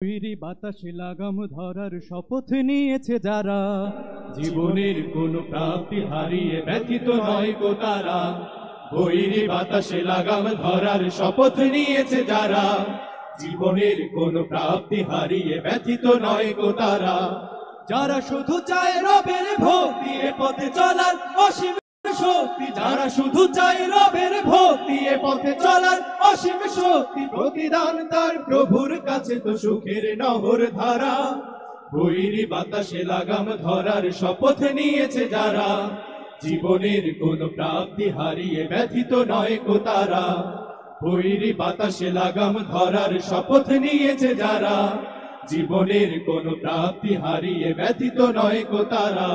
তৈরি বাতাসে লাগাম ধরার শপথ নিয়েছে যারা, জীবনের কোনো প্রাপ্তি হারিয়ে ব্যথিত নয় গো তারা। তৈরি বাতাসে লাগাম ধরার শপথ নিয়েছে যারা, জীবনের কোনো প্রাপ্তি হারিয়ে ব্যথিত নয় গো তারা। যারা শুধু চায় রবের ভক্তি এ পথে চলার অসীম শক্তি, যারা শুধু চায় রবের ভক্তি এ পথে চলার অসীম শক্তি, প্রতিদান তার প্রভুর কাছে তো সুখের নহর ধারা। বৈরী বাতাসে লাগাম ধরার শপথ নিয়েছে যারা, জীবনের কোন প্রাপ্তি হারিয়ে ব্যথিত নয় গো তারা। বৈরী বাতাসে লাগাম ধরার শপথ নিয়েছে যারা, জীবনের কোন প্রাপ্তি হারিয়ে ব্যথিত নয় গো তারা।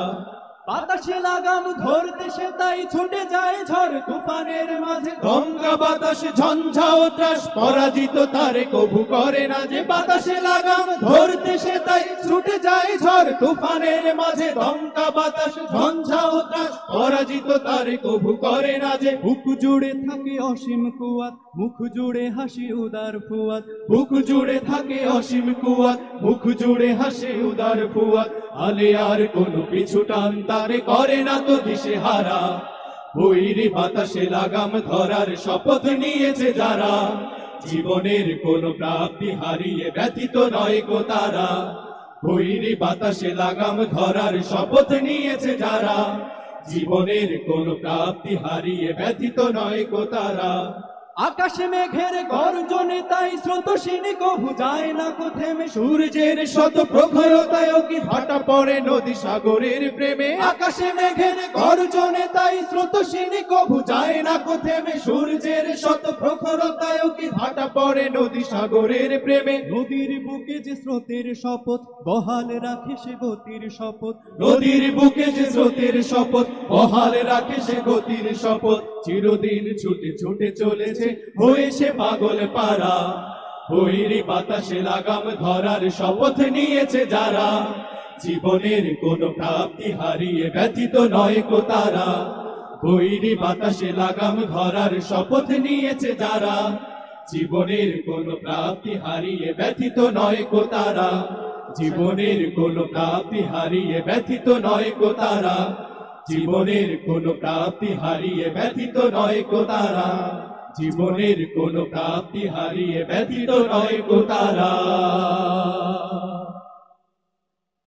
বাতাসে লাগাম ধরতে সে তাই ছুটে যায় ঝড় তুফানের মাঝে, গঙ্গা বাতাস ঝঞ্ঝা ও ত্রাস পরাজিত তারে কভু করে না যে। বাতাসে লাগাম ধরতে সে তাই ছুটে যায় ঝড় তুফানের মাঝে, গঙ্গা বাতাস ঝঞ্ঝা ও ত্রাস পরাজিত তারে কভু করে না যে। বুক জুড়ে থাকে অসীম কুয়াত, মুখ জুড়ে হাসি উদার ফুয়াত, বুক জুড়ে থাকে অসীম কুয়াত, মুখ জুড়ে হাসি উদার ফুয়াত। আলে আর কোনো পিছু টান তারে করে না তো দিশে হারা। বৈরী বাতাসে লাগাম ধরার শপথ নিয়েছে যারা, জীবনের কোনো প্রাপ্তি হারিয়ে ব্যথিত নয় গো তারা। বৈরী বাতাসে লাগাম ধরার শপথ নিয়েছে যারা, জীবনের কোনো প্রাপ্তি হারিয়ে ব্যথিত নয় গো তারা। আকাশে মেঘের গর্জনে তাই স্রোতস্বিনী কভু যায় না কো থেমে, সূর্যের শত প্রখরতায় কি ভাটা পড়ে নদী সাগরের প্রেমে। আকাশে মেঘের গর্জনে তাই স্রোতস্বিনী কভু যায় না কো থেমে, সূর্যের শত প্রখরতায় কি ভাটা পড়ে নদী সাগরের প্রেমে। নদীর বুকে যে স্রোতের শপথ বহাল রাখে সে গতির শপথ, নদীর বুকে যে স্রোতের শপথ বহাল রাখে সে গতির শপথ। চিরদিন ছুটে ছুটে চলেছে হয়ে সে পাগল পারা। বৈরী বাতাসে লাগাম ধরার শপথ নিয়েছে যারা, জীবনের কোনো প্রাপ্তি হারিয়ে ব্যথিত নয় গো তারা। বৈরী বাতাসে লাগাম ধরার শপথ নিয়েছে যারা, জীবনের কোনো প্রাপ্তি হারিয়ে ব্যথিত নয় গো তারা। জীবনের কোনো প্রাপ্তি হারিয়ে ব্যথিত নয় গো তারা। জীবনের কোনো প্রাপ্তি হারিয়ে ব্যথিত নয় গো তারা। জীবনের কোনো প্রাপ্তি হারিয়ে ব্যথিত নয় গো তারা।